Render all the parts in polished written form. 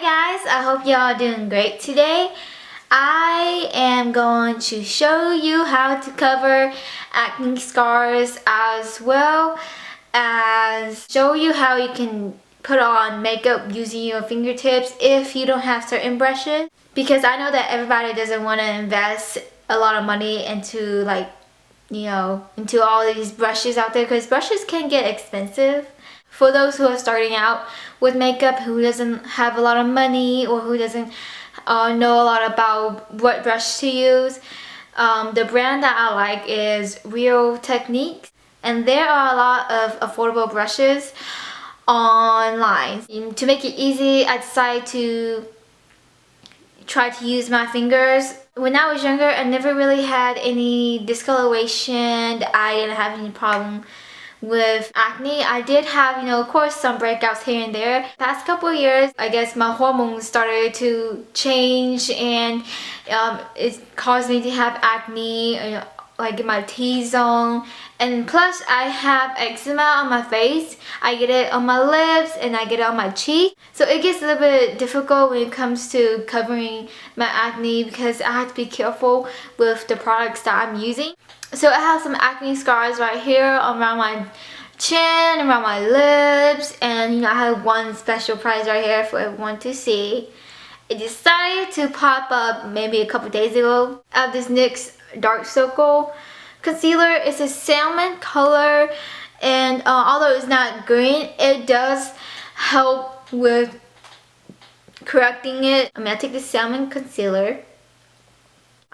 guys, I hope y'all doing great today. I am going to show you how to cover acne scars as well as show you how you can put on makeup using your fingertips if you don't have certain brushes, because I know that everybody doesn't want to invest a lot of money into into all these brushes out there, because brushes can get expensive. For those who are starting out with makeup, who doesn't have a lot of money or who doesn't know a lot about what brush to use, the brand that I like is Real Techniques, and there are a lot of affordable brushes online. To make it easy, I decided to try to use my fingers. When I was younger, I never really had any discoloration. I didn't have any problem with acne. I did have, of course, some breakouts here and there. Past couple of years, I guess my hormones started to change, and it caused me to have acne, like in my T-zone, and plus I have eczema on my face. I get it on my lips and I get it on my cheek, so it gets a little bit difficult when it comes to covering my acne because I have to be careful with the products that I'm using. So I have some acne scars right here around my chin, around my lips, and I have one special prize right here for everyone to see. It decided to pop up maybe a couple days ago. I have this NYX Dark Circle concealer. It's a salmon color, and although it's not green, it does help with correcting it. I take the salmon concealer.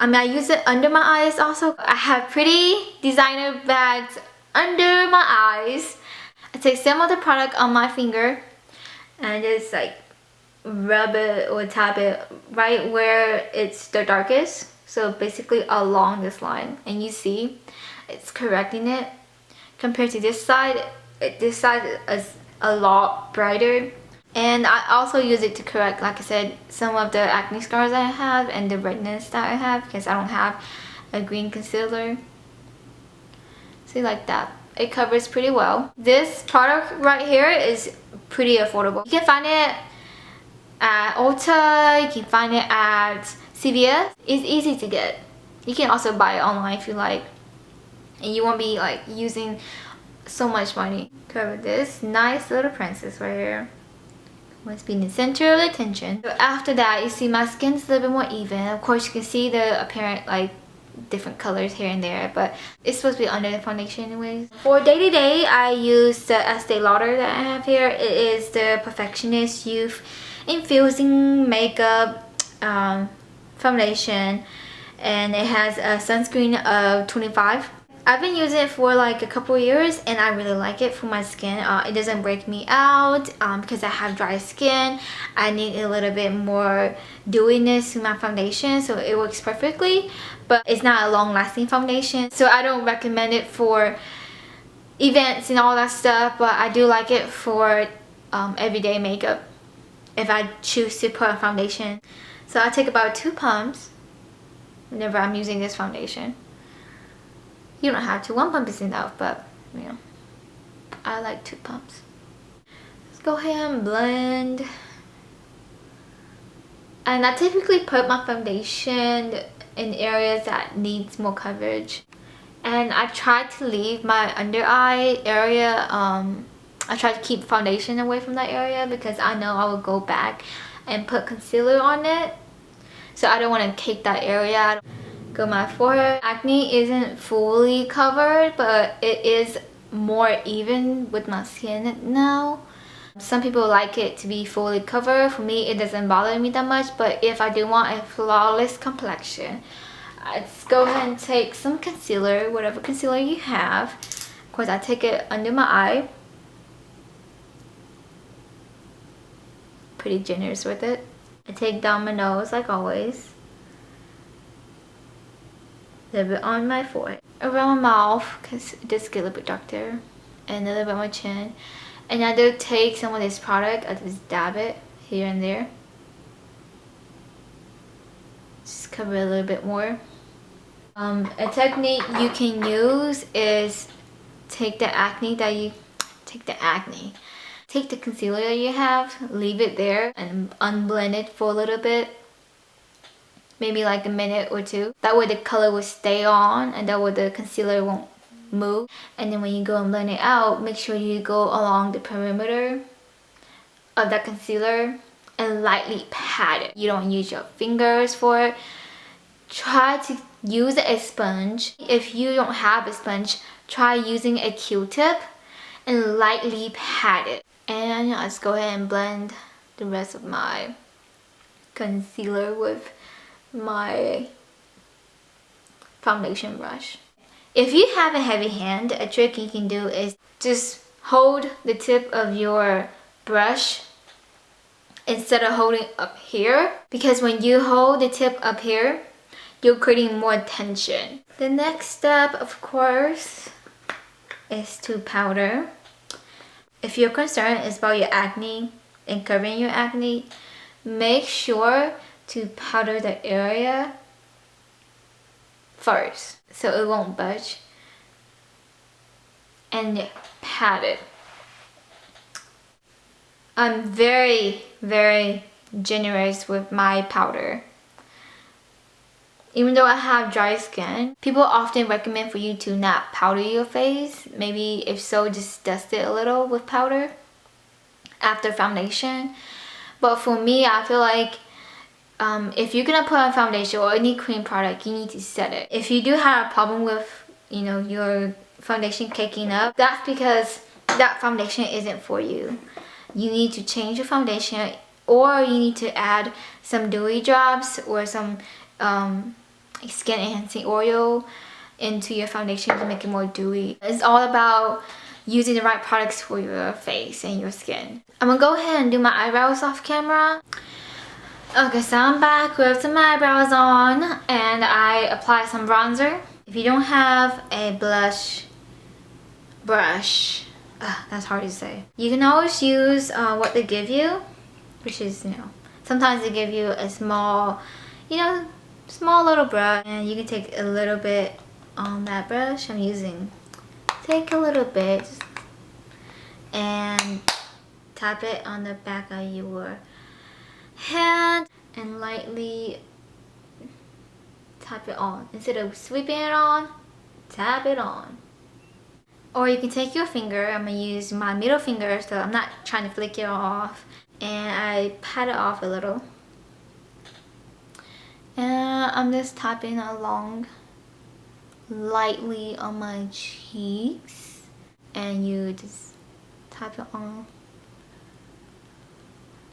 I use it under my eyes also. I have pretty designer bags under my eyes. I take some of the product on my finger and just rub it or tap it right where it's the darkest. So basically along this line, and you see it's correcting it. Compared to this side is a lot brighter. And I also use it to correct, like I said, some of the acne scars I have and the redness that I have, because I don't have a green concealer. See, like that. It covers pretty well. This product right here is pretty affordable. You can find it at Ulta, you can find it at CVS. It's easy to get. You can also buy it online if you like, and you won't be using so much money. Cover this nice little princess right here. Must be in the center of attention. So after that, you see my skin's a little bit more even. Of course, you can see the apparent different colors here and there, but it's supposed to be under the foundation anyways. For day to day, I use the Estee Lauder that I have here. It is the Perfectionist Youth Infusing Makeup foundation, and it has a sunscreen of 25. I've been using it for a couple of years, and I really like it for my skin. It doesn't break me out because I have dry skin. I need a little bit more dewiness to my foundation, so it works perfectly, but it's not a long-lasting foundation, so I don't recommend it for events and all that stuff, but I do like it for everyday makeup if I choose to put on foundation. So I take about 2 pumps whenever I'm using this foundation. You don't have to. 1 pump is enough, but I like 2 pumps. Let's go ahead and blend. And I typically put my foundation in areas that needs more coverage. And I try to leave my under eye area. I try to keep foundation away from that area because I know I will go back and put concealer on it. So I don't want to cake that area. Go my forehead. Acne isn't fully covered, but it is more even with my skin now. Some people like it to be fully covered. For me, it doesn't bother me that much, but if I do want a flawless complexion, let's go ahead and take some concealer, whatever concealer you have. Of course, I take it under my eye. Pretty generous with it. I take down my nose like always. A little bit on my forehead, around my mouth because it does get a little bit dark there, and a little bit on my chin. And I do take some of this product. I just dab it here and there, just cover a little bit more. A technique you can use is take the acne Take the concealer that you have, leave it there and unblend it for a little bit. Maybe like a minute or two. That way the color will stay on and that way the concealer won't move. And then when you go and blend it out, make sure you go along the perimeter of that concealer and lightly pat it. You don't use your fingers for it. Try to use a sponge. If you don't have a sponge, try using a Q-tip and lightly pat it. And let's go ahead and blend the rest of my concealer with my foundation brush. If you have a heavy hand, a trick you can do is just hold the tip of your brush instead of holding up here, because when you hold the tip up here, you're creating more tension. The next step, of course, is to powder. If your concern is about your acne and covering your acne, make sure to powder the area first so it won't budge, and pat it. I'm very generous with my powder. Even though I have dry skin, people often recommend for you to not powder your face. Maybe if so, just dust it a little with powder after foundation. But for me, I feel like if you're gonna put on foundation or any cream product, you need to set it. If you do have a problem with, you know, your foundation caking up, that's because that foundation isn't for you. You need to change your foundation, or you need to add some dewy drops or some skin enhancing oil into your foundation to make it more dewy. It's all about using the right products for your face and your skin. I'm gonna go ahead and do my eyebrows off camera. Okay, so I'm back with some eyebrows on and I apply some bronzer. If you don't have a blush brush, that's hard to say, you can always use what they give you, which is, you know, sometimes they give you a small, small little brush, and you can take a little bit on that brush I'm using. Take a little bit and tap it on the back of your hand and lightly tap it on. Instead of sweeping it on, tap it on. Or you can take your finger. I'm gonna use my middle finger so I'm not trying to flick it off, and I pat it off a little. And I'm just tapping along lightly on my cheeks, and you just tap it on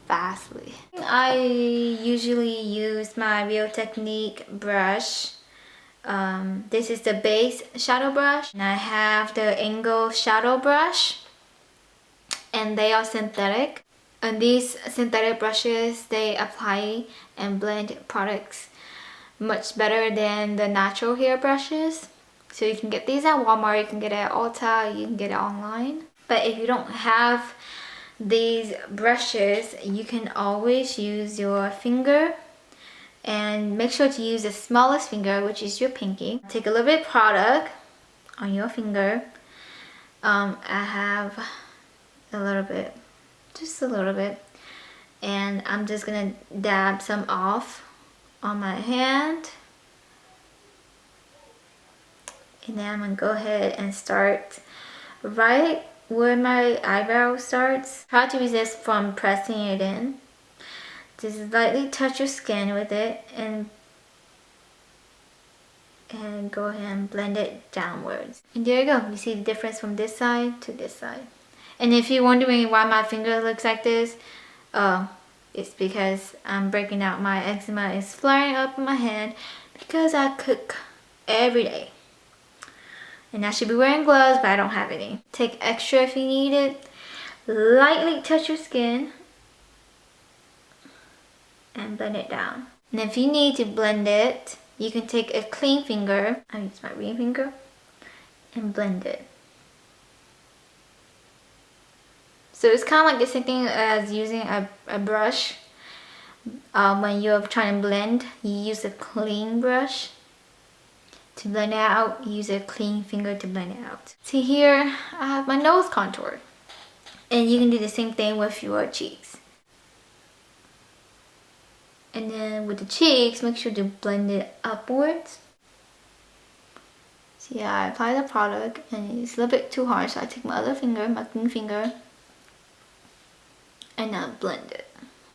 fastly. I usually use my Real Technique brush. This is the base shadow brush, and I have the angle shadow brush, and they are synthetic. And these synthetic brushes, they apply and blend products much better than the natural hair brushes. So you can get these at Walmart, you can get it at Ulta, you can get it online. But if you don't have these brushes, you can always use your finger, and make sure to use the smallest finger, which is your pinky. Take a little bit of product on your finger. I have a little bit, just a little bit, and I'm just gonna dab some off on my hand, and then I'm gonna go ahead and start right where my eyebrow starts. Try to resist from pressing it in. Just lightly touch your skin with it and go ahead and blend it downwards. And there you go. You see the difference from this side to this side. And if you're wondering why my finger looks like this, it's because I'm breaking out. My eczema is flaring up in my hand because I cook every day. And I should be wearing gloves, but I don't have any. Take extra if you need it. Lightly touch your skin and blend it down. And if you need to blend it, you can take a clean finger, I use my ring finger, and blend it. So it's kind of like the same thing as using a brush. When you're trying to blend, you use a clean brush to blend it out. You use a clean finger to blend it out. See here, I have my nose contour. And you can do the same thing with your cheeks. And then with the cheeks, make sure to blend it upwards. So yeah, I apply the product and it's a little bit too hard, so I take my other finger, my green finger, and I blend it.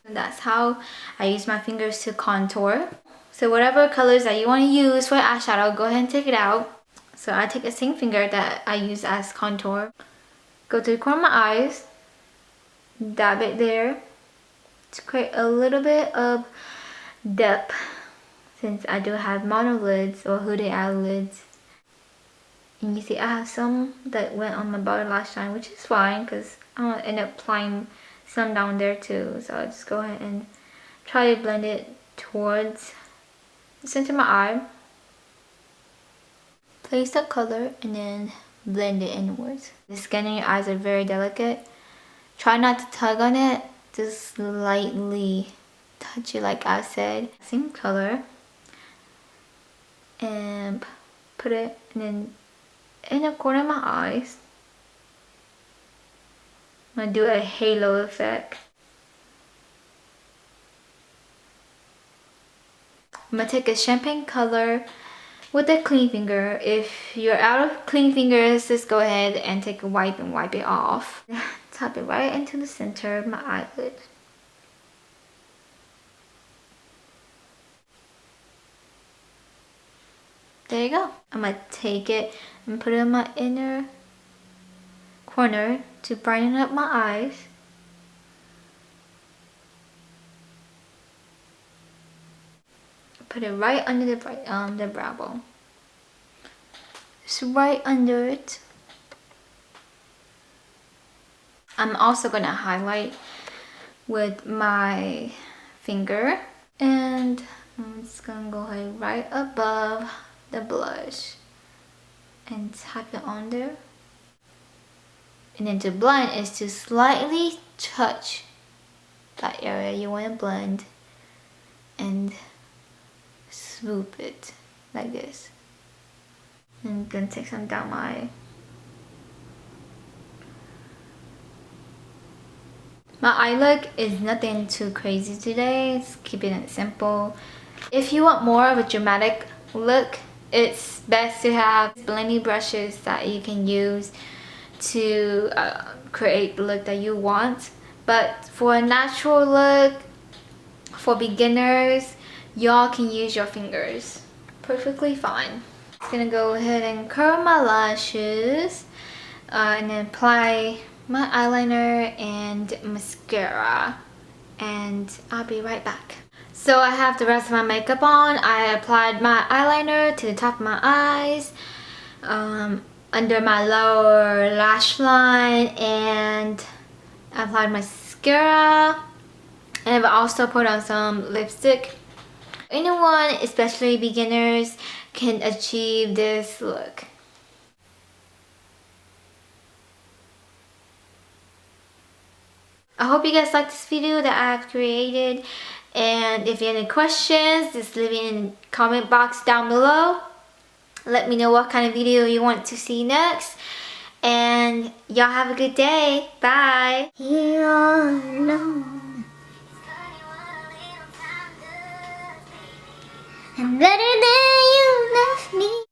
And that's how I use my fingers to contour. So whatever colors that you want to use for eyeshadow, go ahead and take it out. So I take the same finger that I use as contour. Go to the corner of my eyes, dab it there to create a little bit of depth, since I do have monolids or hooded eyelids. And you see I have some that went on my bottom lash line, which is fine because I'm gonna end up applying some down there too. So I'll just go ahead and try to blend it towards the center of my eye. Place the color and then blend it inwards. The skin in your eyes are very delicate. Try not to tug on it, just lightly touch it like I said. Same color. And put it in the corner of my eyes. I'm gonna do a halo effect. I'm gonna take a champagne color with a clean finger. If you're out of clean fingers, just go ahead and take a wipe and wipe it off. Tap it right into the center of my eyelid. There you go. I'm gonna take it and put it in my inner corner to brighten up my eyes. Put it right under the brow bone. Just right under it. I'm also gonna highlight with my finger, and I'm just gonna go ahead right above the blush and tap it on there. And then to blend is to slightly touch that area you want to blend and swoop it like this. And I'm gonna take some down my eye. My eye look is nothing too crazy today. It's keeping it simple. If you want more of a dramatic look, it's best to have blending brushes that you can use to create the look that you want. But for a natural look, for beginners, y'all can use your fingers. Perfectly fine. I'm gonna go ahead and curl my lashes and then apply my eyeliner and mascara, and I'll be right back. So I have the rest of my makeup on. I applied my eyeliner to the top of my eyes, under my lower lash line, and I applied mascara, and I've also put on some lipstick. Anyone, especially beginners, can achieve this look. I hope you guys liked this video that I have created, and if you have any questions, just leave it in the comment box down below. Let me know what kind of video you want to see next, and y'all have a good day. Bye. Here all alone, and better than you left me.